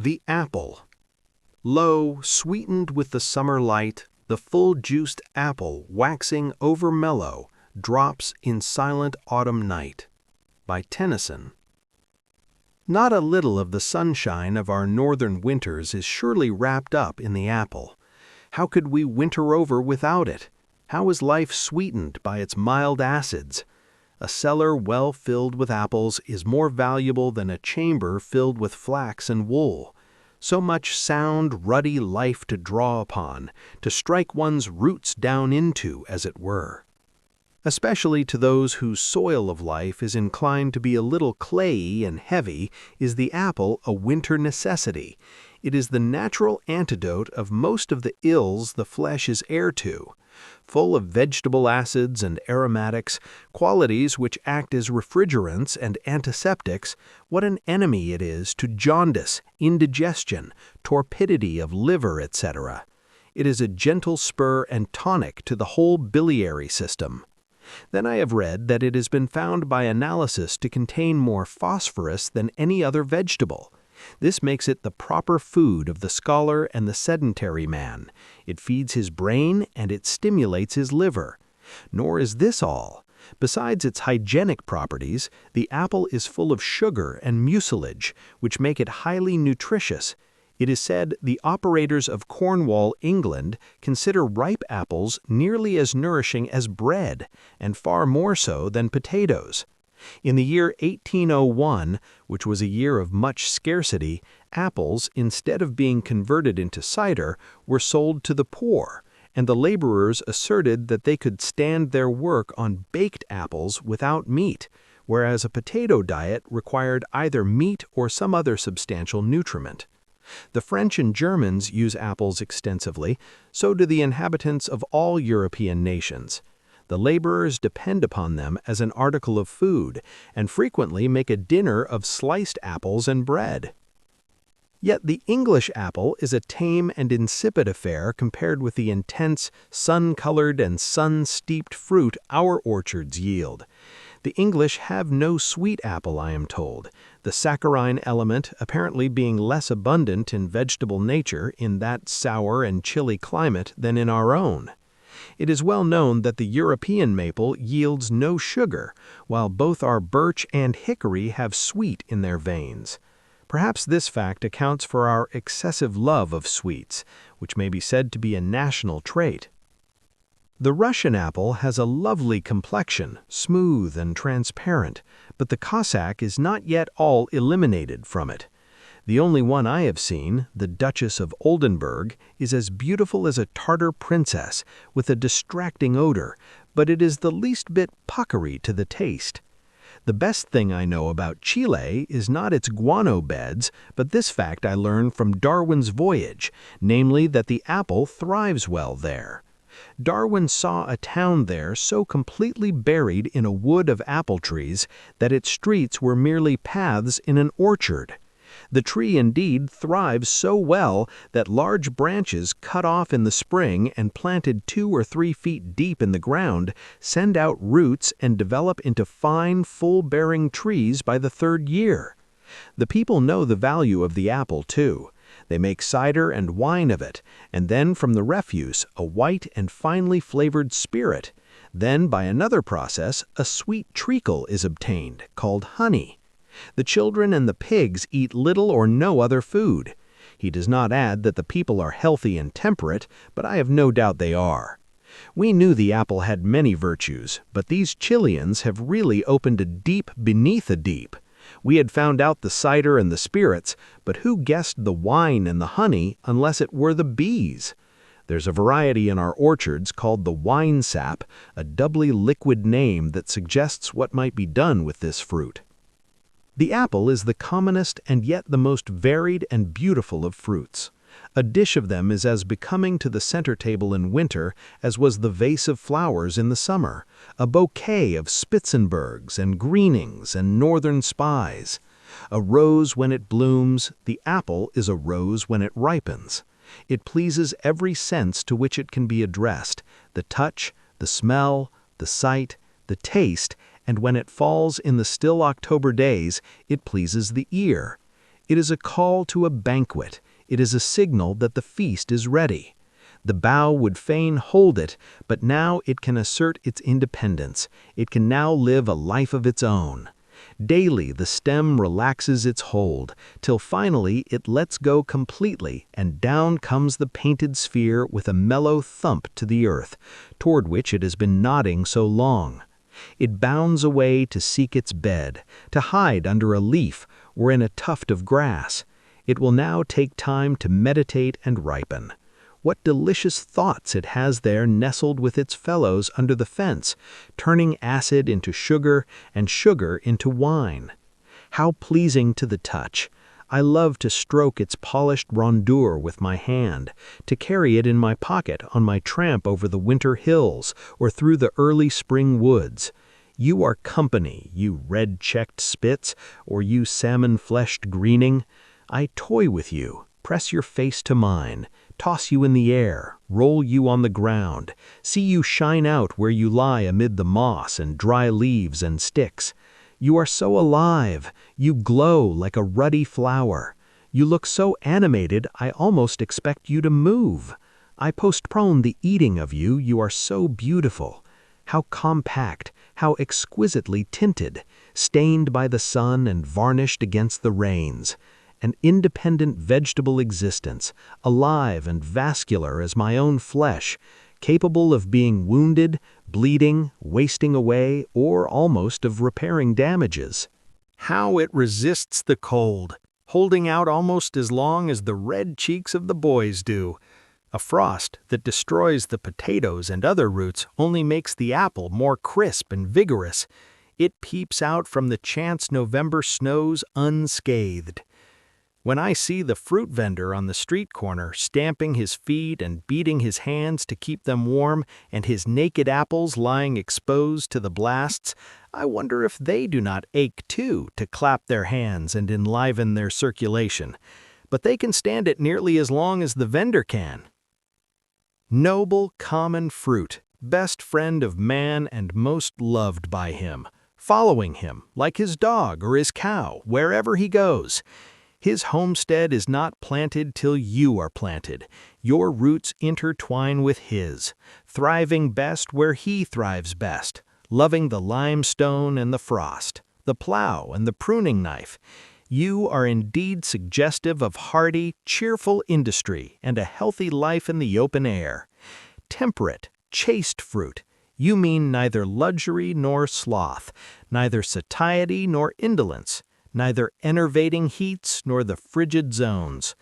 The apple. Lo, sweetened with the summer light, the full-juiced apple, waxing over-mellow, drops in silent autumn night. By Tennyson. Not a little of the sunshine of our northern winters is surely wrapped up in the apple. How could we winter over without it? How is life sweetened by its mild acids? A cellar well filled with apples is more valuable than a chamber filled with flax and wool. So much sound, ruddy life to draw upon, to strike one's roots down into, as it were. Especially to those whose soil of life is inclined to be a little clayey and heavy, is the apple a winter necessity. It is the natural antidote of most of the ills the flesh is heir to. Full of vegetable acids and aromatics, qualities which act as refrigerants and antiseptics, what an enemy it is to jaundice, indigestion, torpidity of liver, etc. It is a gentle spur and tonic to the whole biliary system. Then I have read that it has been found by analysis to contain more phosphorus than any other vegetable. This makes it the proper food of the scholar and the sedentary man. It feeds his brain and it stimulates his liver. Nor is this all. Besides its hygienic properties, the apple is full of sugar and mucilage, which make it highly nutritious. It is said the operators of Cornwall, England, consider ripe apples nearly as nourishing as bread, and far more so than potatoes. In the year 1801, which was a year of much scarcity, apples, instead of being converted into cider, were sold to the poor, and the laborers asserted that they could stand their work on baked apples without meat, whereas a potato diet required either meat or some other substantial nutriment. The French and Germans use apples extensively, so do the inhabitants of all European nations. The laborers depend upon them as an article of food, and frequently make a dinner of sliced apples and bread. Yet the English apple is a tame and insipid affair compared with the intense, sun-colored and sun-steeped fruit our orchards yield. The English have no sweet apple, I am told, the saccharine element apparently being less abundant in vegetable nature in that sour and chilly climate than in our own. It is well known that the European maple yields no sugar, while both our birch and hickory have sweet in their veins. Perhaps this fact accounts for our excessive love of sweets, which may be said to be a national trait. The Russian apple has a lovely complexion, smooth and transparent, but the Cossack is not yet all eliminated from it. The only one I have seen, the Duchess of Oldenburg, is as beautiful as a Tartar princess, with a distracting odor, but it is the least bit puckery to the taste. The best thing I know about Chile is not its guano beds, but this fact I learned from Darwin's voyage, namely that the apple thrives well there. Darwin saw a town there so completely buried in a wood of apple trees that its streets were merely paths in an orchard. The tree indeed thrives so well that large branches cut off in the spring and planted 2 or 3 feet deep in the ground send out roots and develop into fine, full-bearing trees by the 3rd year. The people know the value of the apple, too. They make cider and wine of it, and then from the refuse a white and finely flavored spirit. Then by another process a sweet treacle is obtained, called honey. The children and the pigs eat little or no other food. He does not add that the people are healthy and temperate, but I have no doubt they are. We knew the apple had many virtues, but these Chileans have really opened a deep beneath a deep. We had found out the cider and the spirits, but who guessed the wine and the honey unless it were the bees? There's a variety in our orchards called the wine sap, a doubly liquid name that suggests what might be done with this fruit. The apple is the commonest and yet the most varied and beautiful of fruits. A dish of them is as becoming to the center table in winter as was the vase of flowers in the summer, a bouquet of Spitzenbergs and Greenings and Northern Spies. A rose when it blooms, the apple is a rose when it ripens. It pleases every sense to which it can be addressed, the touch, the smell, the sight, the taste, and when it falls in the still October days, it pleases the ear. It is a call to a banquet. It is a signal that the feast is ready. The bough would fain hold it, but now it can assert its independence. It can now live a life of its own. Daily the stem relaxes its hold, till finally it lets go completely, and down comes the painted sphere with a mellow thump to the earth, toward which it has been nodding so long. It bounds away to seek its bed, to hide under a leaf or in a tuft of grass. It will now take time to meditate and ripen. What delicious thoughts it has there nestled with its fellows under the fence, turning acid into sugar and sugar into wine. How pleasing to the touch! I love to stroke its polished rondure with my hand, to carry it in my pocket on my tramp over the winter hills or through the early spring woods. You are company, you red-checked spits, or you salmon-fleshed greening. I toy with you, press your face to mine, toss you in the air, roll you on the ground, see you shine out where you lie amid the moss and dry leaves and sticks. You are so alive, you glow like a ruddy flower. You look so animated I almost expect you to move. I postpone the eating of you, you are so beautiful. How compact, how exquisitely tinted, stained by the sun and varnished against the rains. An independent vegetable existence, alive and vascular as my own flesh, capable of being wounded, bleeding, wasting away, or almost of repairing damages. How it resists the cold, holding out almost as long as the red cheeks of the boys do. A frost that destroys the potatoes and other roots only makes the apple more crisp and vigorous. It peeps out from the chance November snows unscathed. When I see the fruit vendor on the street corner stamping his feet and beating his hands to keep them warm and his naked apples lying exposed to the blasts, I wonder if they do not ache too to clap their hands and enliven their circulation. But they can stand it nearly as long as the vendor can. Noble common fruit, best friend of man and most loved by him, following him like his dog or his cow wherever he goes. His homestead is not planted till you are planted. Your roots intertwine with his, thriving best where he thrives best, loving the limestone and the frost, the plow and the pruning knife. You are indeed suggestive of hardy, cheerful industry and a healthy life in the open air. Temperate, chaste fruit. You mean neither luxury nor sloth, neither satiety nor indolence, neither enervating heats nor the frigid zones.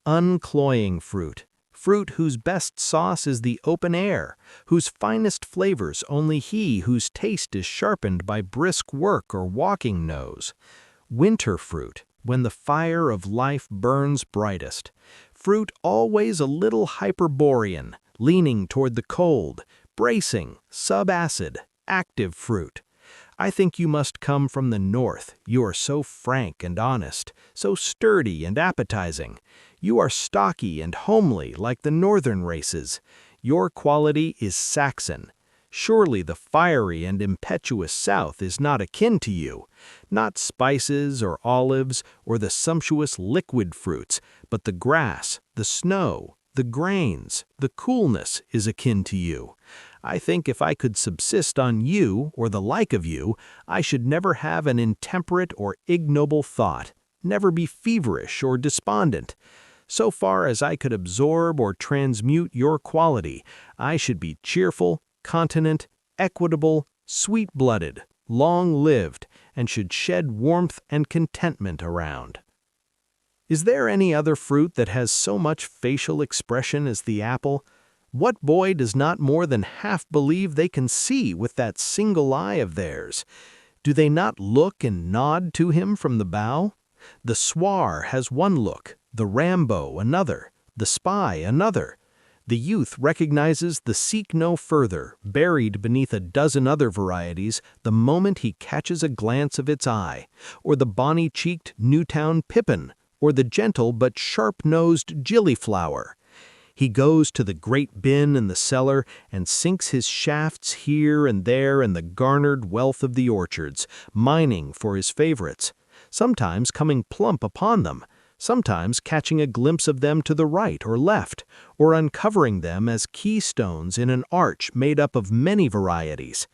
Uncloying fruit, fruit whose best sauce is the open air, whose finest flavors only he whose taste is sharpened by brisk work or walking knows. Winter fruit, when the fire of life burns brightest. Fruit always a little hyperborean, leaning toward the cold, bracing, subacid, active fruit. I think you must come from the north. You are so frank and honest, so sturdy and appetizing. You are stocky and homely like the northern races. Your quality is Saxon. Surely the fiery and impetuous south is not akin to you. Not spices or olives or the sumptuous liquid fruits, but the grass, the snow, the grains, the coolness is akin to you. I think if I could subsist on you or the like of you, I should never have an intemperate or ignoble thought, never be feverish or despondent. So far as I could absorb or transmute your quality, I should be cheerful, continent, equitable, sweet-blooded, long-lived, and should shed warmth and contentment around. Is there any other fruit that has so much facial expression as the apple? What boy does not more than half believe they can see with that single eye of theirs? Do they not look and nod to him from the bough? The swar has one look, the Rambo another, the spy another. The youth recognizes the seek no further, buried beneath a dozen other varieties, the moment he catches a glance of its eye, or the bonny-cheeked Newtown pippin, or the gentle but sharp-nosed gillyflower. He goes to the great bin in the cellar and sinks his shafts here and there in the garnered wealth of the orchards, mining for his favorites, sometimes coming plump upon them, sometimes catching a glimpse of them to the right or left, or uncovering them as keystones in an arch made up of many varieties.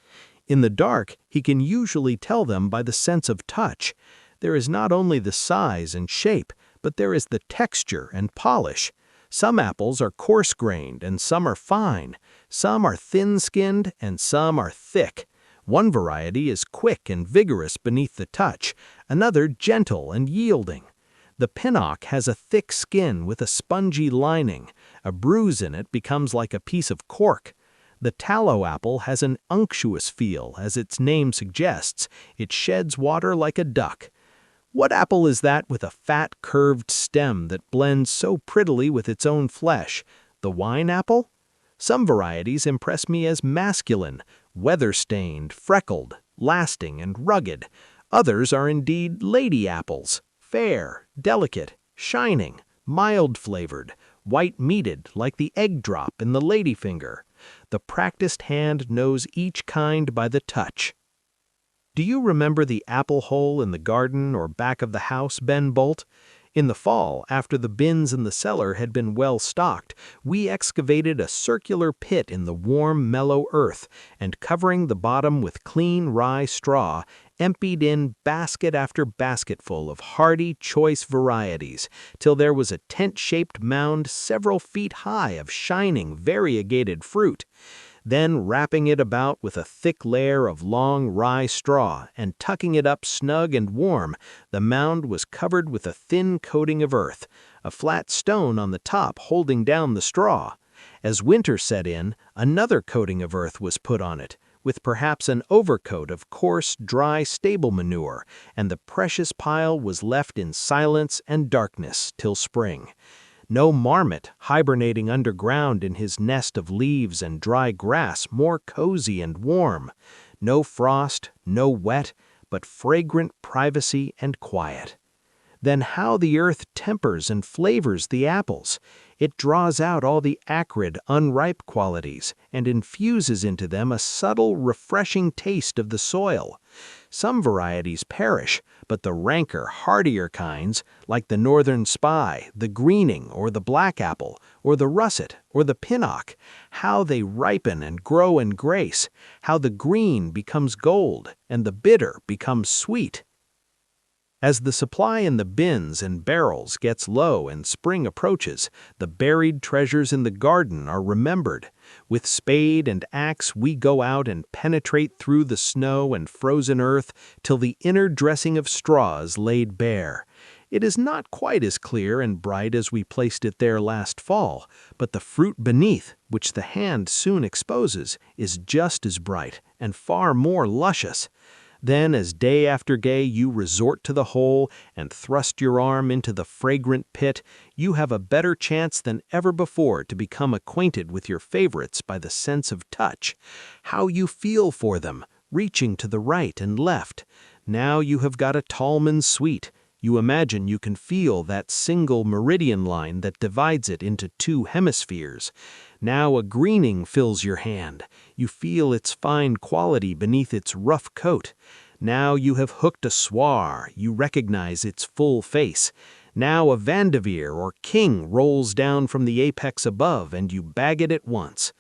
In the dark, he can usually tell them by the sense of touch. There is not only the size and shape, but there is the texture and polish. Some apples are coarse-grained and some are fine. Some are thin-skinned and some are thick. One variety is quick and vigorous beneath the touch, another gentle and yielding. The pinnock has a thick skin with a spongy lining. A bruise in it becomes like a piece of cork. The tallow apple has an unctuous feel, as its name suggests. It sheds water like a duck. What apple is that with a fat, curved stem that blends so prettily with its own flesh? The wine apple? Some varieties impress me as masculine, weather-stained, freckled, lasting, and rugged. Others are indeed lady apples, fair, delicate, shining, mild-flavored, white-meated like the egg drop in the ladyfinger. The practiced hand knows each kind by the touch. Do you remember the apple hole in the garden or back of the house, Ben Bolt? In the fall, after the bins in the cellar had been well stocked, we excavated a circular pit in the warm, mellow earth, and covering the bottom with clean rye straw, emptied in basket after basketful of hardy, choice varieties, till there was a tent-shaped mound several feet high of shining, variegated fruit. Then wrapping it about with a thick layer of long rye straw and tucking it up snug and warm, the mound was covered with a thin coating of earth, a flat stone on the top holding down the straw. As winter set in, another coating of earth was put on it, with perhaps an overcoat of coarse, dry stable manure, and the precious pile was left in silence and darkness till spring. No marmot hibernating underground in his nest of leaves and dry grass more cozy and warm. No frost, no wet, but fragrant privacy and quiet. Then how the earth tempers and flavors the apples. It draws out all the acrid, unripe qualities and infuses into them a subtle, refreshing taste of the soil. Some varieties perish, but the ranker, hardier kinds, like the northern spy, the greening, or the black apple, or the russet, or the pinnock, how they ripen and grow in grace, how the green becomes gold and the bitter becomes sweet. As the supply in the bins and barrels gets low and spring approaches, the buried treasures in the garden are remembered. With spade and axe we go out and penetrate through the snow and frozen earth till the inner dressing of straw is laid bare. It is not quite as clear and bright as we placed it there last fall, but the fruit beneath, which the hand soon exposes, is just as bright and far more luscious. Then, as day after day you resort to the hole and thrust your arm into the fragrant pit, you have a better chance than ever before to become acquainted with your favorites by the sense of touch. How you feel for them, reaching to the right and left. Now you have got a Tallman's sweet. You imagine you can feel that single meridian line that divides it into two hemispheres. Now a greening fills your hand. You feel its fine quality beneath its rough coat. Now you have hooked a swar. You recognize its full face. Now a Vanderveer or King rolls down from the apex above, and you bag it at once.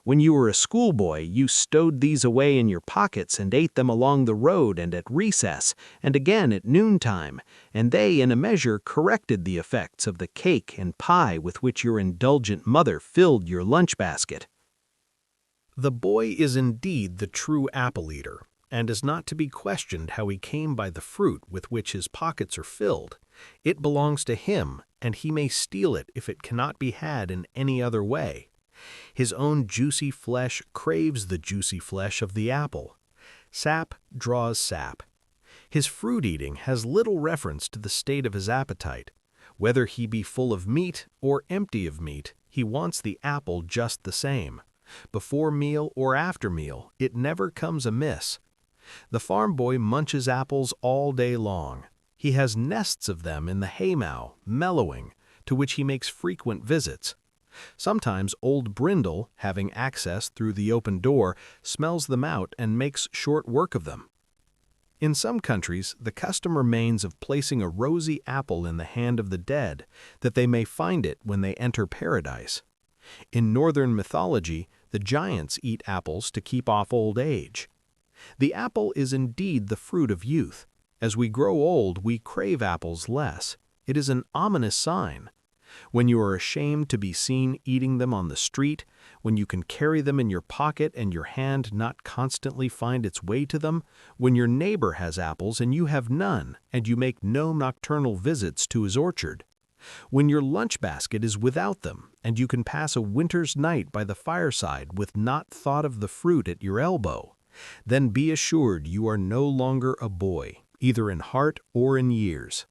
When you were a schoolboy, you stowed these away in your pockets and ate them along the road and at recess, and again at noontime, and they in a measure corrected the effects of the cake and pie with which your indulgent mother filled your lunch basket. The boy is indeed the true apple-eater, and is not to be questioned how he came by the fruit with which his pockets are filled. It belongs to him, and he may steal it if it cannot be had in any other way. His own juicy flesh craves the juicy flesh of the apple. Sap draws sap. His fruit-eating has little reference to the state of his appetite. Whether he be full of meat or empty of meat, he wants the apple just the same. Before meal or after meal, it never comes amiss. The farm boy munches apples all day long. He has nests of them in the haymow, mellowing, to which he makes frequent visits. Sometimes old Brindle, having access through the open door, smells them out and makes short work of them. In some countries, the custom remains of placing a rosy apple in the hand of the dead, that they may find it when they enter paradise. In northern mythology, the giants eat apples to keep off old age. The apple is indeed the fruit of youth. As we grow old, we crave apples less. It is an ominous sign. When you are ashamed to be seen eating them on the street, when you can carry them in your pocket and your hand not constantly find its way to them, when your neighbor has apples and you have none, and you make no nocturnal visits to his orchard, when your lunch basket is without them, and you can pass a winter's night by the fireside with not thought of the fruit at your elbow, then be assured you are no longer a boy, either in heart or in years.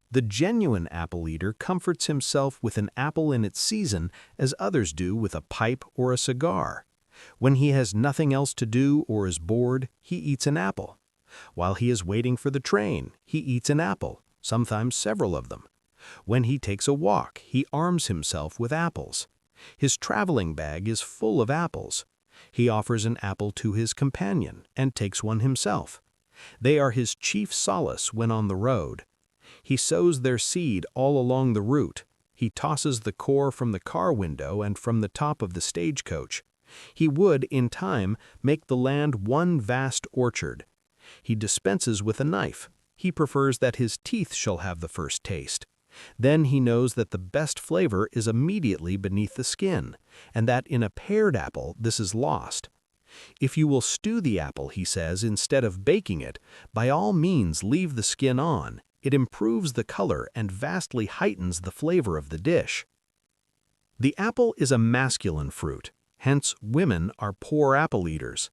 The genuine apple-eater comforts himself with an apple in its season as others do with a pipe or a cigar. When he has nothing else to do or is bored, he eats an apple. While he is waiting for the train, he eats an apple, sometimes several of them. When he takes a walk, he arms himself with apples. His traveling bag is full of apples. He offers an apple to his companion and takes one himself. They are his chief solace when on the road. He sows their seed all along the route. He tosses the core from the car window and from the top of the stagecoach. He would, in time, make the land one vast orchard. He dispenses with a knife. He prefers that his teeth shall have the first taste. Then he knows that the best flavor is immediately beneath the skin, and that in a pared apple this is lost. If you will stew the apple, he says, instead of baking it, by all means leave the skin on. It improves the color and vastly heightens the flavor of the dish. The apple is a masculine fruit, hence women are poor apple eaters.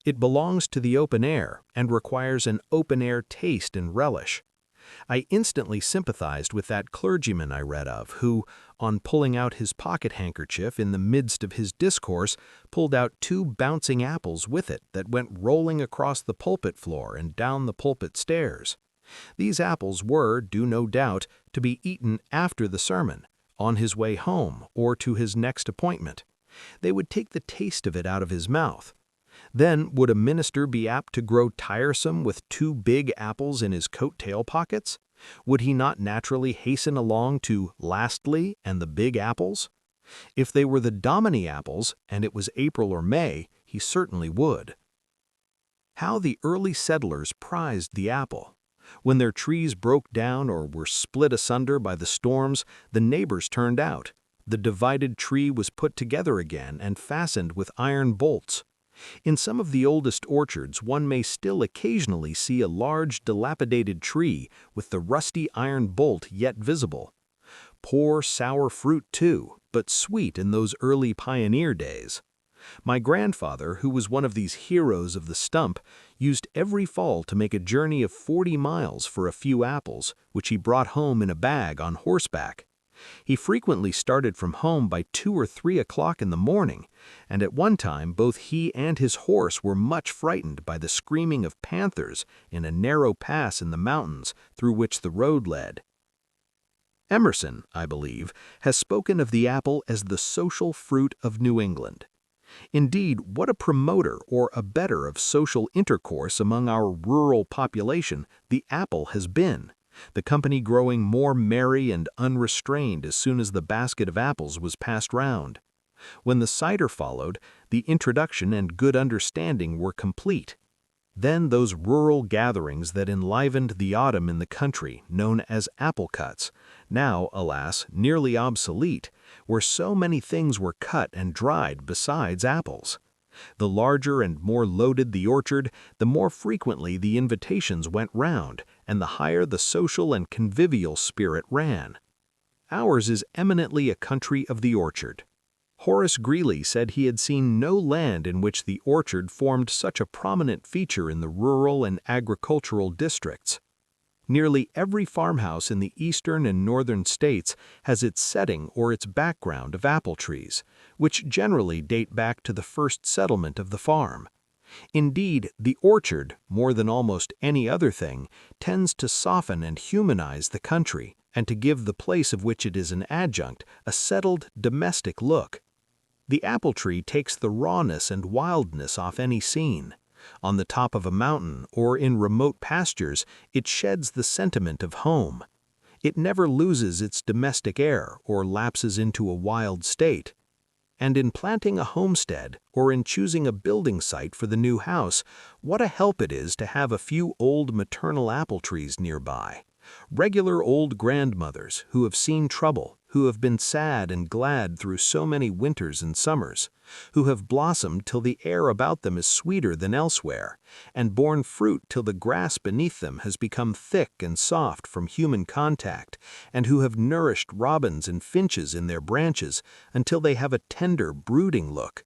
It belongs to the open air and requires an open-air taste and relish. I instantly sympathized with that clergyman I read of who, on pulling out his pocket handkerchief in the midst of his discourse, pulled out 2 bouncing apples with it that went rolling across the pulpit floor and down the pulpit stairs. These apples were, due no doubt, to be eaten after the sermon, on his way home or to his next appointment. They would take the taste of it out of his mouth. Then would a minister be apt to grow tiresome with 2 big apples in his coat-tail pockets? Would he not naturally hasten along to lastly and the big apples? If they were the dominy apples, and it was April or May, he certainly would. How the early settlers prized the apple! When their trees broke down or were split asunder by the storms, the neighbors turned out. The divided tree was put together again and fastened with iron bolts. In some of the oldest orchards, one may still occasionally see a large, dilapidated tree with the rusty iron bolt yet visible. Poor, sour fruit, too, but sweet in those early pioneer days. My grandfather, who was one of these heroes of the stump, used every fall to make a journey of 40 miles for a few apples, which he brought home in a bag on horseback. He frequently started from home by 2 or 3 o'clock in the morning, and at one time both he and his horse were much frightened by the screaming of panthers in a narrow pass in the mountains through which the road led. Emerson, I believe, has spoken of the apple as the social fruit of New England. Indeed, what a promoter or abettor of social intercourse among our rural population the apple has been, the company growing more merry and unrestrained as soon as the basket of apples was passed round. When the cider followed, the introduction and good understanding were complete. Then those rural gatherings that enlivened the autumn in the country, known as apple cuts, now, alas, nearly obsolete, where so many things were cut and dried besides apples. The larger and more loaded the orchard, the more frequently the invitations went round, and the higher the social and convivial spirit ran. Ours is eminently a country of the orchard. Horace Greeley said he had seen no land in which the orchard formed such a prominent feature in the rural and agricultural districts. Nearly every farmhouse in the eastern and northern states has its setting or its background of apple trees, which generally date back to the first settlement of the farm. Indeed, the orchard, more than almost any other thing, tends to soften and humanize the country, and to give the place of which it is an adjunct a settled, domestic look. The apple tree takes the rawness and wildness off any scene. On the top of a mountain or in remote pastures, it sheds the sentiment of home. It never loses its domestic air or lapses into a wild state. And in planting a homestead or in choosing a building site for the new house, what a help it is to have a few old maternal apple trees nearby. Regular old grandmothers who have seen trouble, who have been sad and glad through so many winters and summers, who have blossomed till the air about them is sweeter than elsewhere, and borne fruit till the grass beneath them has become thick and soft from human contact, and who have nourished robins and finches in their branches until they have a tender, brooding look.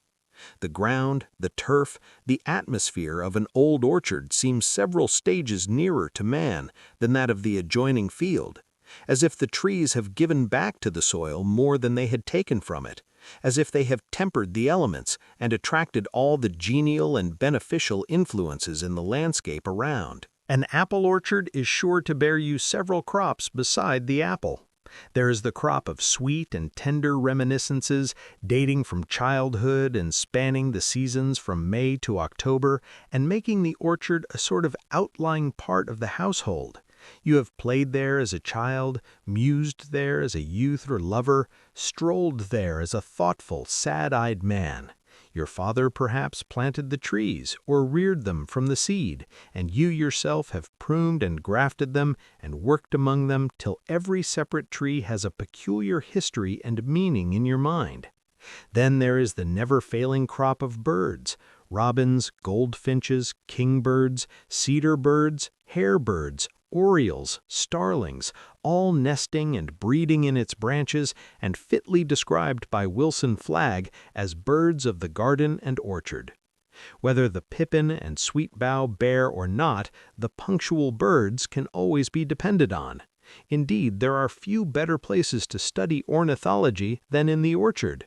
The ground, the turf, the atmosphere of an old orchard seems several stages nearer to man than that of the adjoining field, as if the trees have given back to the soil more than they had taken from it, as if they have tempered the elements and attracted all the genial and beneficial influences in the landscape around. An apple orchard is sure to bear you several crops beside the apple. There is the crop of sweet and tender reminiscences dating from childhood and spanning the seasons from May to October and making the orchard a sort of outlying part of the household. You have played there as a child, mused there as a youth or lover, strolled there as a thoughtful, sad-eyed man. Your father perhaps planted the trees or reared them from the seed, and you yourself have pruned and grafted them and worked among them till every separate tree has a peculiar history and meaning in your mind. Then there is the never-failing crop of birds, robins, goldfinches, kingbirds, cedar birds, harebirds, orioles, starlings, all nesting and breeding in its branches and fitly described by Wilson Flagg as birds of the garden and orchard. Whether the pippin and sweetbough bear or not, the punctual birds can always be depended on. Indeed, there are few better places to study ornithology than in the orchard.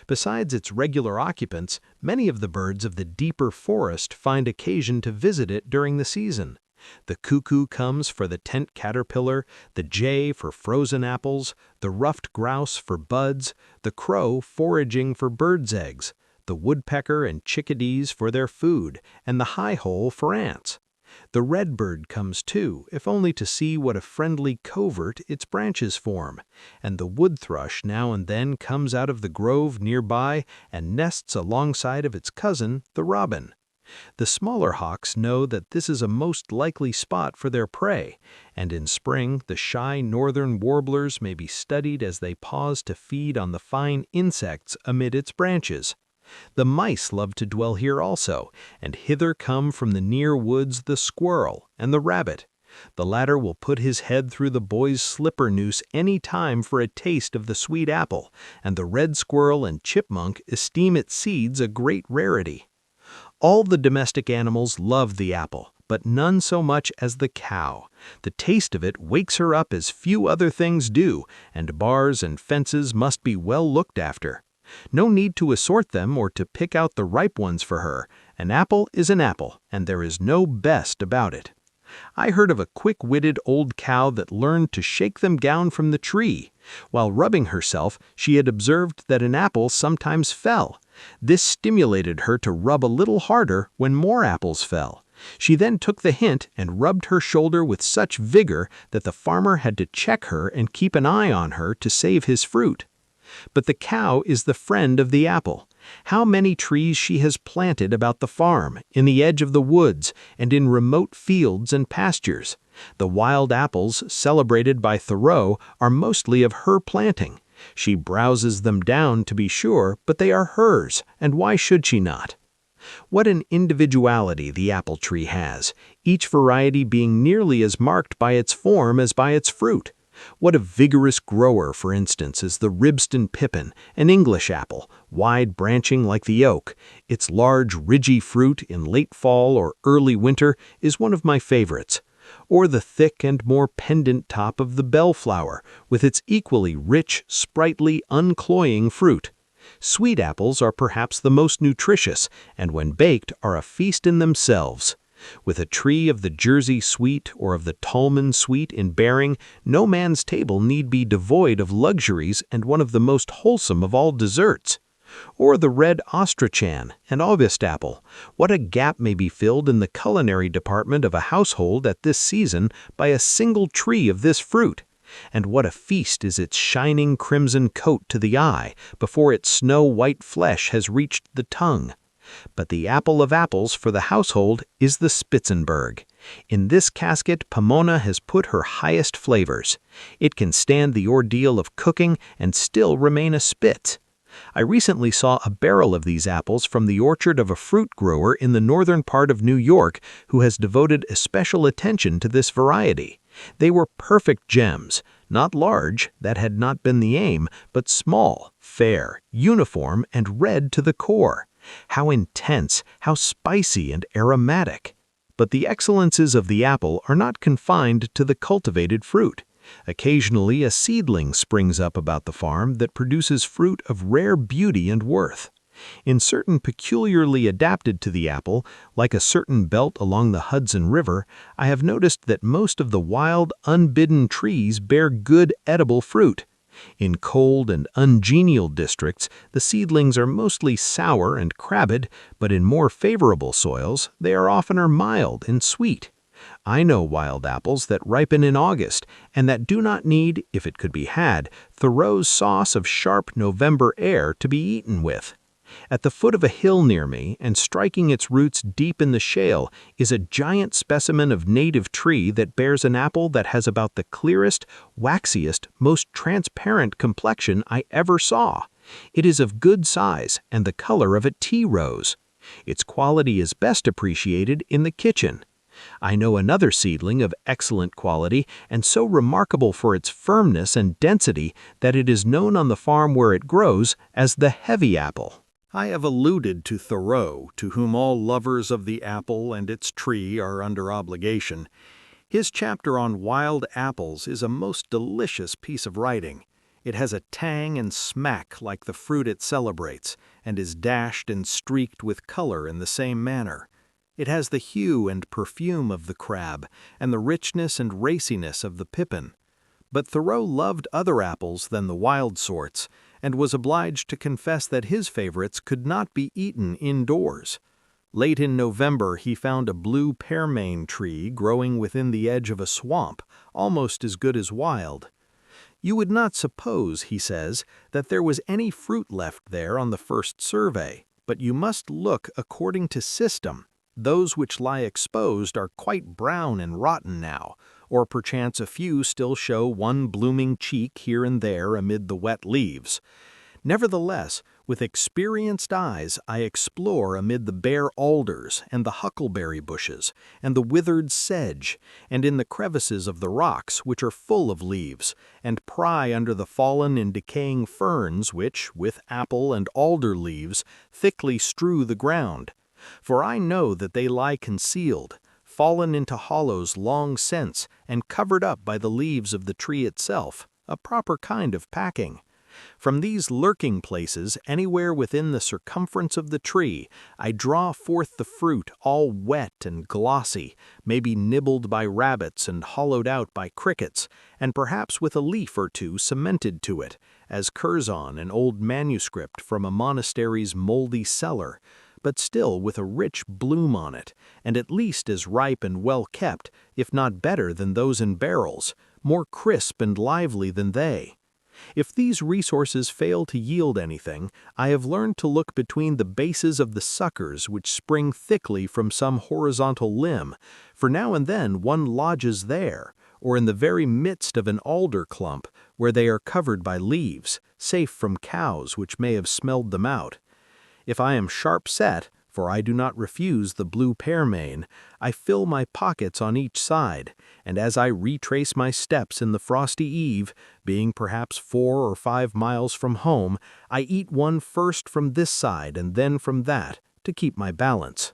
Besides its regular occupants, many of the birds of the deeper forest find occasion to visit it during the season. The cuckoo comes for the tent caterpillar, the jay for frozen apples, the ruffed grouse for buds, the crow foraging for birds' eggs, the woodpecker and chickadees for their food, and the high-hole for ants. The redbird comes too, if only to see what a friendly covert its branches form, and the wood thrush now and then comes out of the grove nearby and nests alongside of its cousin, the robin. The smaller hawks know that this is a most likely spot for their prey, and in spring the shy northern warblers may be studied as they pause to feed on the fine insects amid its branches. The mice love to dwell here also, and hither come from the near woods the squirrel and the rabbit. The latter will put his head through the boy's slipper noose any time for a taste of the sweet apple, and the red squirrel and chipmunk esteem its seeds a great rarity. All the domestic animals love the apple, but none so much as the cow. The taste of it wakes her up as few other things do, and bars and fences must be well looked after. No need to assort them or to pick out the ripe ones for her. An apple is an apple, and there is no best about it. I heard of a quick-witted old cow that learned to shake them down from the tree. While rubbing herself, she had observed that an apple sometimes fell. This stimulated her to rub a little harder when more apples fell. She then took the hint and rubbed her shoulder with such vigor that the farmer had to check her and keep an eye on her to save his fruit. But the cow is the friend of the apple. How many trees she has planted about the farm, in the edge of the woods, and in remote fields and pastures. The wild apples, celebrated by Thoreau, are mostly of her planting. She browses them down, to be sure, but they are hers, and why should she not? What an individuality the apple tree has, each variety being nearly as marked by its form as by its fruit. What a vigorous grower, for instance, is the Ribston pippin, an English apple, wide-branching like the oak. Its large, ridgy fruit in late fall or early winter is one of my favorites. Or the thick and more pendant top of the bellflower, with its equally rich, sprightly, uncloying fruit. Sweet apples are perhaps the most nutritious, and when baked are a feast in themselves. With a tree of the Jersey sweet or of the Tolman sweet in bearing, no man's table need be devoid of luxuries and one of the most wholesome of all desserts. Or the red astrachan and August apple. What a gap may be filled in the culinary department of a household at this season by a single tree of this fruit! And what a feast is its shining crimson coat to the eye before its snow-white flesh has reached the tongue! But the apple of apples for the household is the Spitzenberg. In this casket Pomona has put her highest flavors. It can stand the ordeal of cooking and still remain a Spitz. I recently saw a barrel of these apples from the orchard of a fruit grower in the northern part of New York who has devoted especial attention to this variety. They were perfect gems, not large, that had not been the aim, but small, fair, uniform, and red to the core. How intense, how spicy and aromatic! But the excellences of the apple are not confined to the cultivated fruit. Occasionally a seedling springs up about the farm that produces fruit of rare beauty and worth. In certain peculiarly adapted to the apple, like a certain belt along the Hudson River, I have noticed that most of the wild, unbidden trees bear good edible fruit. In cold and ungenial districts, the seedlings are mostly sour and crabbed, but in more favorable soils, they are oftener mild and sweet. I know wild apples that ripen in August, and that do not need, if it could be had, Thoreau's sauce of sharp November air to be eaten with. At the foot of a hill near me, and striking its roots deep in the shale, is a giant specimen of native tree that bears an apple that has about the clearest, waxiest, most transparent complexion I ever saw. It is of good size and the color of a tea rose. Its quality is best appreciated in the kitchen. I know another seedling of excellent quality and so remarkable for its firmness and density that it is known on the farm where it grows as the heavy apple. I have alluded to Thoreau, to whom all lovers of the apple and its tree are under obligation. His chapter on wild apples is a most delicious piece of writing. It has a tang and smack like the fruit it celebrates, and is dashed and streaked with color in the same manner. It has the hue and perfume of the crab, and the richness and raciness of the pippin. But Thoreau loved other apples than the wild sorts, and was obliged to confess that his favorites could not be eaten indoors. Late in November he found a blue pearmain tree growing within the edge of a swamp, almost as good as wild. You would not suppose, he says, that there was any fruit left there on the first survey, but you must look according to system. Those which lie exposed are quite brown and rotten now, or perchance a few still show one blooming cheek here and there amid the wet leaves. Nevertheless, with experienced eyes I explore amid the bare alders and the huckleberry bushes and the withered sedge, and in the crevices of the rocks which are full of leaves, and pry under the fallen and decaying ferns which, with apple and alder leaves, thickly strew the ground. For I know that they lie concealed, fallen into hollows long since, and covered up by the leaves of the tree itself, a proper kind of packing. From these lurking places, anywhere within the circumference of the tree, I draw forth the fruit all wet and glossy, maybe nibbled by rabbits and hollowed out by crickets, and perhaps with a leaf or two cemented to it, as Curzon, an old manuscript from a monastery's moldy cellar, but still with a rich bloom on it, and at least as ripe and well kept, if not better than those in barrels, more crisp and lively than they. If these resources fail to yield anything, I have learned to look between the bases of the suckers which spring thickly from some horizontal limb, for now and then one lodges there, or in the very midst of an alder clump, where they are covered by leaves, safe from cows which may have smelled them out. If I am sharp set, for I do not refuse the blue pearmain, I fill my pockets on each side, and as I retrace my steps in the frosty eve, being perhaps 4 or 5 miles from home, I eat one first from this side and then from that, to keep my balance.